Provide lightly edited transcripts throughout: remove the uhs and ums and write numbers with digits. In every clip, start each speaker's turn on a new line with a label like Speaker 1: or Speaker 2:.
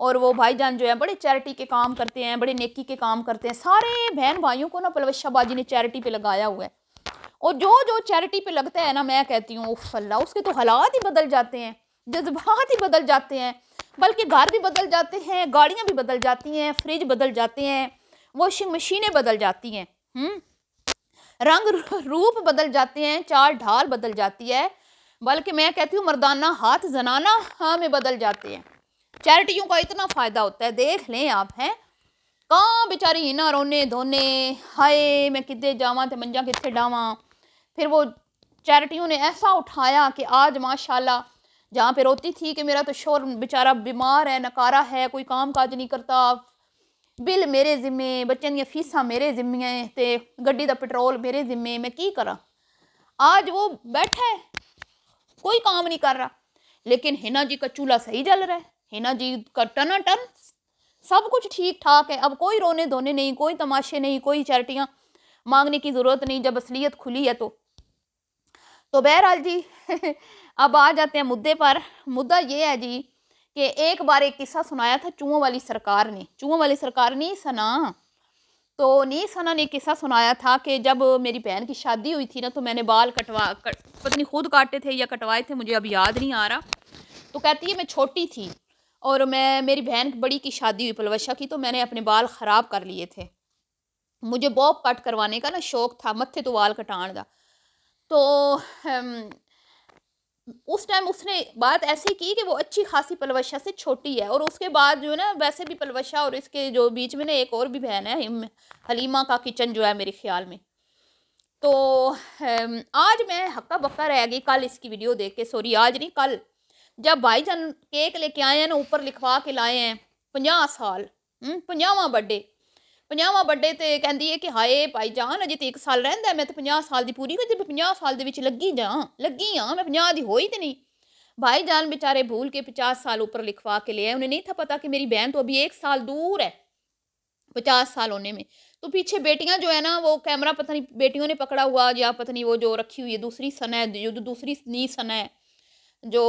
Speaker 1: اور وہ بھائی جان جو ہے بڑے چیریٹی کے کام کرتے ہیں, بڑے نیکی کے کام کرتے ہیں. سارے بہن بھائیوں کو نا پلوشہ باجی نے چیریٹی پہ لگایا ہوا ہے, اور جو جو چیریٹی پہ لگتا ہے نا, میں کہتی ہوں اف اللہ, اس کے تو حالات ہی بدل جاتے ہیں, جذبات ہی بدل جاتے ہیں, بلکہ گھر بھی بدل جاتے ہیں, گاڑیاں بھی بدل جاتی ہیں, فریج بدل جاتے ہیں, واشنگ مشینیں بدل جاتی ہیں, رنگ روپ بدل جاتے ہیں, چال ڈھال بدل جاتی ہے, بلکہ میں کہتی ہوں مردانہ ہاتھ زنانہ ہاں میں بدل جاتے ہیں. چیریٹیوں کا اتنا فائدہ ہوتا ہے, دیکھ لیں آپ ہیں کہاں بیچاری ہنا رونے دھونے, ہائے میں کدے جاواں تے منجا کتنے ڈاواں. پھر وہ چیریٹیوں نے ایسا اٹھایا کہ آج ماشاءاللہ جہاں پہ روتی تھی کہ میرا تو شوہر بیچارہ بیمار ہے, نکارا ہے, کوئی کام کاج نہیں کرتا, بل میرے ذمے, بچوں دیا فیساں میرے ذمے تے گڈی دا پٹرول میرے ذمے, میں کی کراں. آج وہ بیٹھا ہے, کوئی کام نہیں کر رہا, لیکن ہنا جی کا چولہا صحیح جل رہا ہے, ہنا جی کا ٹنا ٹن سب کچھ ٹھیک ٹھاک ہے. اب کوئی رونے دھونے نہیں, کوئی تماشے نہیں, کوئی چیریٹیاں مانگنے کی ضرورت نہیں جب اصلیت کھلی ہے. تو بہرحال جی اب آ جاتے ہیں مدعے پر. مدعا یہ ہے جی کہ ایک بار ایک قصہ سنایا تھا چوہوں والی سرکار نے, چوہوں والی سرکار نہیں سنا, تو نہیں سنا نے قصہ سنایا تھا کہ جب میری بہن کی شادی ہوئی تھی نا, تو میں نے بال پتہ نہیں خود کاٹے تھے یا کٹوائے تھے, مجھے اب یاد نہیں آ رہا. تو کہتی ہے میں چھوٹی تھی اور میری بہن بڑی کی شادی ہوئی پلوشہ کی, تو میں نے اپنے بال خراب کر لیے تھے. مجھے بوب کٹ کروانے کا نا شوق تھا, متھے تو وال کٹان دا. تو اس ٹائم اس نے بات ایسی کی کہ وہ اچھی خاصی پلوشہ سے چھوٹی ہے, اور اس کے بعد جو ہے نا ویسے بھی پلوشہ اور اس کے جو بیچ میں نا ایک اور بھی بہن ہے حلیمہ کا کچن جو ہے میرے خیال میں. تو آج میں ہکا بکا رہ گئی کل اس کی ویڈیو دیکھ کے, سوری آج نہیں کل, جب بھائی جان کیک لے کے آئے ہیں نا, اوپر لکھوا کے لائے ہیں 50 سال, 50واں برڈے تے کہندی ہے کہ ہائے بھائی جان اجے تے 1 سال رہندا ہے, میں تے 50 سال دی پوری کر, 50 سال دے وچ لگی ہاں میں 50 دی ہوئی تے نہیں. بھائی جان بیچارے بھول کے 50 سال اوپر لکھوا کے لے آئے, انہیں نہیں تھا پتا کہ میری بہن تو ابھی 1 سال دور ہے 50 سال ہونے میں. تو پیچھے بیٹیاں جو ہے نا وہ کیمرہ پتہ نہیں بیٹیوں نے پکڑا ہوا یا پتہ نہیں وہ جو رکھی ہوئی ہے دوسری سنا ہے, جو دوسری نی سنا ہے جو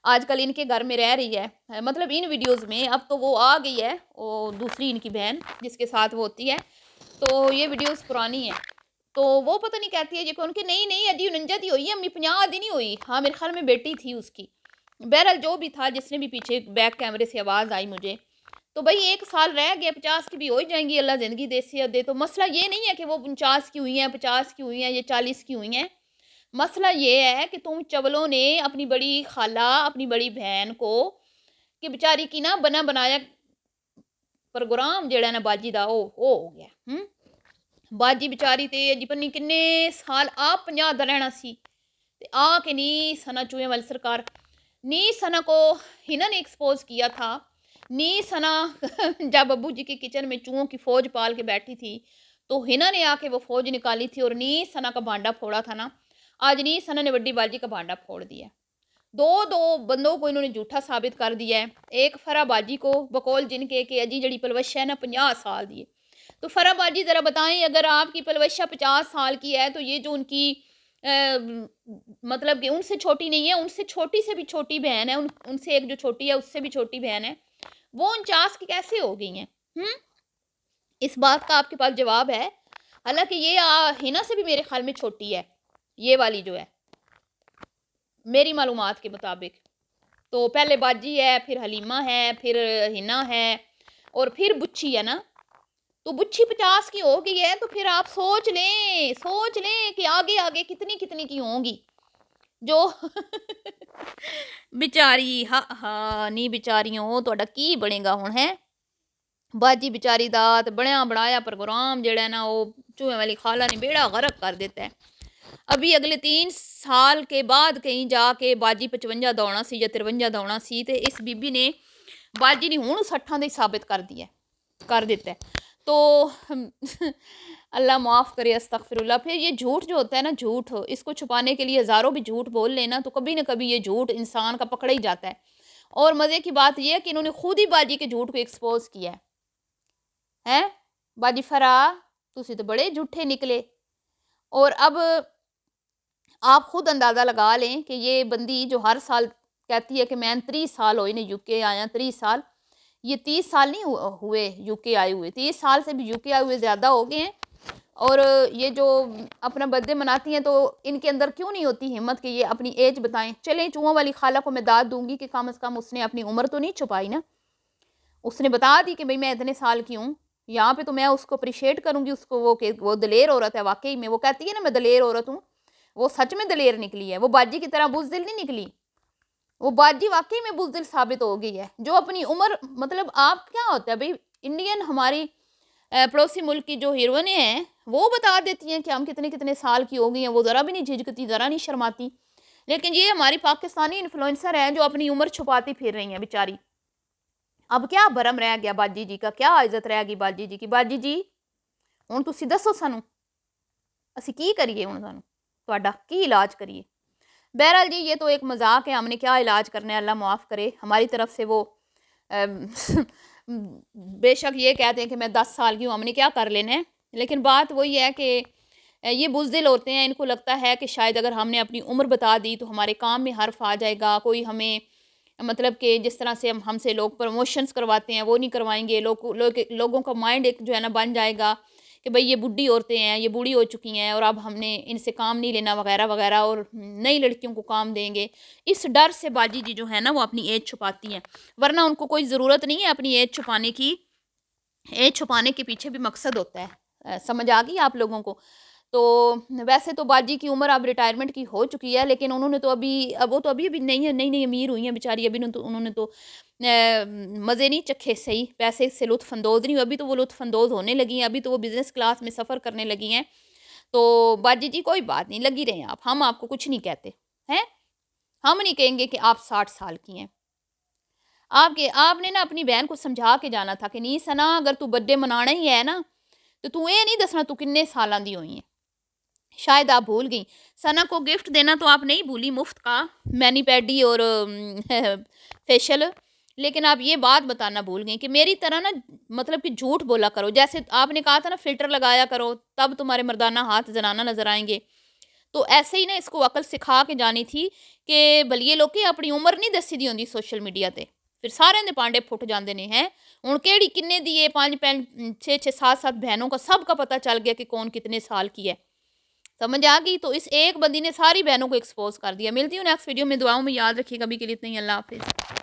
Speaker 1: آج کل ان کے گھر میں رہ رہی ہے, مطلب ان ویڈیوز میں. اب تو وہ آ گئی ہے وہ دوسری ان کی بہن جس کے ساتھ وہ ہوتی ہے, تو یہ ویڈیوز پرانی ہیں. تو وہ پتہ نہیں کہتی ہے جی کہ ان کے نہیں اجی 49 دی ہوئی ہے, امی 50 دی نہیں ہوئی, ہاں میرے خیال میں بیٹی تھی اس کی. بہرحال جو بھی تھا, جس نے بھی پیچھے بیک کیمرے سے آواز آئی مجھے, تو بھائی 1 سال رہ گیا, 50 کی بھی ہو جائیں گی, اللہ زندگی دے صحت دے. تو مسئلہ یہ نہیں ہے کہ وہ 49 کی ہوئی ہیں, 50 کی ہوئی ہیں یا 40 کی ہوئی ہیں. مسئلہ یہ ہے کہ تم چولوں نے اپنی بڑی خالہ اپنی بڑی بہن کو کہ بیچاری کی نا بنا بنایا پروگرام جڑا نا باجی دا او ہو گیا. باجی بیچاری تے جی پنی کنے سال آپ 50 دا رہنا سی, تے آ کے نہیں سنا چوہے والی سرکار نی سنا کو ہنا نے ایکسپوز کیا تھا. نی سنا جب ابو جی کے کچن میں چوہوں کی فوج پال کے بیٹھی تھی, تو ہنا نے آ کے وہ فوج نکالی تھی, اور نی سنا کا بانڈا پھوڑا تھا نا. آج نی سنا نے وڈی باجی کا بانڈا پھوڑ دیا. دو بندوں کو انہوں نے جھوٹا ثابت کر دیا ہے. ایک فرا باجی کو بقول جن کے کہ اجی جڑی پلوشہ ہے نا 50 سال دی ہے. تو فرا باجی ذرا بتائیں, اگر آپ کی پلوشہ 50 سال کی ہے, تو یہ جو ان کی مطلب کہ ان سے چھوٹی نہیں ہے, ان سے چھوٹی سے بھی چھوٹی بہن ہے, ان سے ایک جو چھوٹی ہے اس سے بھی چھوٹی بہن ہے, وہ 49 کی کیسے ہو گئی ہیں؟ اس بات کا آپ کے پاس جواب ہے؟ حالانکہ یہ ہنا سے بھی میرے خیال میں چھوٹی ہے, یہ والی جو ہے میری معلومات کے مطابق. تو پہلے باجی ہے, پھر حلیمہ ہے, پھر ہنا ہے, اور پھر بچھی ہے نا. تو بچھی 50 کی ہو گئی ہے, تو پھر آپ سوچ لیں کہ آگے کتنی کی ہوں گی جو بیچاری. ہاں نہیں بیچاریوں تہاڈا کی بنے گا ہن ہے. باجی بیچاری دا تے بنیا بنایا پروگرام جڑا ہے نا وہ چوہے والی خالہ نے بیڑا غرق کر دیتا ہے. ابھی اگلے 3 سال کے بعد کہیں جا کے باجی 55 دا ہونا سی یا 53 دا ہونا سی, تے اس بی بی نے باجی نے ہن 60 دا ثابت کر دیتا ہے. تو اللہ معاف کرے, استغفر اللہ. پھر یہ جھوٹ جو ہوتا ہے نا, جھوٹ اس کو چھپانے کے لیے ہزاروں بھی جھوٹ بول لینا, تو کبھی نہ کبھی یہ جھوٹ انسان کا پکڑا ہی جاتا ہے. اور مزے کی بات یہ ہے کہ انہوں نے خود ہی باجی کے جھوٹ کو ایکسپوز کیا ہے. باجی فرا تسی تو بڑے جھوٹے نکلے. اور اب آپ خود اندازہ لگا لیں کہ یہ بندی جو ہر سال کہتی ہے کہ میں 30 سال ہوئے یو کے آیا 30 سال. یہ 30 سال نہیں ہوئے یو کے آئے ہوئے, 30 سال سے بھی یو کے آئے ہوئے زیادہ ہو گئے ہیں. اور یہ جو اپنا برتھ ڈے مناتی ہیں تو ان کے اندر کیوں نہیں ہوتی ہمت کہ یہ اپنی ایج بتائیں. چلیں چوہوں والی خالہ کو میں داد دوں گی کہ کم از کم اس نے اپنی عمر تو نہیں چھپائی نا, اس نے بتا دی کہ بھئی میں اتنے سال کی ہوں. یہاں پہ تو میں اس کو اپریشیٹ کروں گی اس کو, وہ کہ وہ دلیر عورت ہے واقعی میں. وہ کہتی ہے نا میں دلیر عورت ہوں, وہ سچ میں دلیر نکلی ہے, وہ باجی کی طرح بزدل نہیں نکلی. وہ باجی واقعی میں بزدل ثابت ہو گئی ہے, جو اپنی عمر مطلب آپ کیا ہوتا ہے بھئی انڈین ہماری پڑوسی ملک کی جو ہیروئنیں ہیں وہ بتا دیتی ہیں کہ ہم کتنے کتنے سال کی ہو گئی ہیں, وہ ذرا بھی نہیں جھجکتی, ذرا نہیں شرماتی. لیکن یہ ہماری پاکستانی انفلوئنسر ہیں جو اپنی عمر چھپاتی پھر رہی ہیں بیچاری. اب کیا بھرم رہ گیا باجی جی کا, کیا عزت رہ گئی باجی جی کی. باجی جی ہن تسی دسو سانو اسی کی کریے, ہن سانو تہاڈا کی علاج کریے. بہرحال جی یہ تو ایک مذاق ہے, ہم نے کیا علاج کرنا ہے, اللہ معاف کرے. ہماری طرف سے وہ بے شک یہ کہتے ہیں کہ میں 10 سال کی ہوں, ہم نے کیا کر لینا ہے. لیکن بات وہی ہے کہ یہ بزدل ہوتے ہیں, ان کو لگتا ہے کہ شاید اگر ہم نے اپنی عمر بتا دی تو ہمارے کام میں حرف آ جائے گا, کوئی ہمیں مطلب کہ جس طرح سے ہم سے لوگ پروموشنز کرواتے ہیں وہ نہیں کروائیں گے. لوگوں کا مائنڈ ایک جو ہے نا بن جائے گا کہ بھئی یہ بڈھی عورتیں ہیں, یہ بوڑھی ہو چکی ہیں اور اب ہم نے ان سے کام نہیں لینا وغیرہ وغیرہ, اور نئی لڑکیوں کو کام دیں گے. اس ڈر سے باجی جی جو ہے نا وہ اپنی ایج چھپاتی ہیں, ورنہ ان کو کوئی ضرورت نہیں ہے اپنی ایج چھپانے کی. ایج چھپانے کے پیچھے بھی مقصد ہوتا ہے, سمجھ آ گئی آپ لوگوں کو. تو ویسے تو باجی کی عمر اب ریٹائرمنٹ کی ہو چکی ہے, لیکن انہوں نے تو وہ تو ابھی نئی امیر ہوئی ہیں بیچاری. ابھی انہوں نے تو مزے نہیں چکھے, صحیح پیسے سے لطف اندوز نہیں ہوئی. ابھی تو وہ لطف اندوز ہونے لگی ہیں, ابھی تو وہ بزنس کلاس میں سفر کرنے لگی ہیں. تو باجی جی کوئی بات نہیں, لگی رہیں آپ, ہم آپ کو کچھ نہیں کہتے ہیں. ہم نہیں کہیں گے کہ آپ 60 سال کی ہیں. آپ نے نا اپنی بہن کو سمجھا کے جانا تھا کہ نہیں سنا, اگر تو برتھ ڈے منانا ہی ہے نا تو یہ نہیں دسنا تو کنے سالاں دی ہوئی ہیں. شاید آپ بھول گئیں. ثنا کو گفٹ دینا تو آپ نہیں بھولی, مفت کا مینی پیڈی اور فیشل, لیکن آپ یہ بات بتانا بھول گئیں کہ میری طرح نا مطلب کہ جھوٹ بولا کرو. جیسے آپ نے کہا تھا نا فلٹر لگایا کرو تب تمہارے مردانہ ہاتھ زنانہ نظر آئیں گے, تو ایسے ہی نا اس کو عقل سکھا کے جانی تھی کہ بلیے لوگ اپنی عمر نہیں دسی دی ہوندی سوشل میڈیا تے, پھر سارے دے پانڈے پھٹ جاندے نے ہیں. ہن کیڑی کنے دی ہے 5 6 7 بہنوں کا سب کا پتہ چل گیا کہ کون کتنے سال کی ہے. سمجھ آ گئی. تو اس ایک بندی نے ساری بہنوں کو ایکسپوز کر دیا. ملتی ہوں نیکسٹ ویڈیو میں, دعاؤں میں یاد رکھیے گا. ابھی کے لیے اتنا ہی, اللہ حافظ.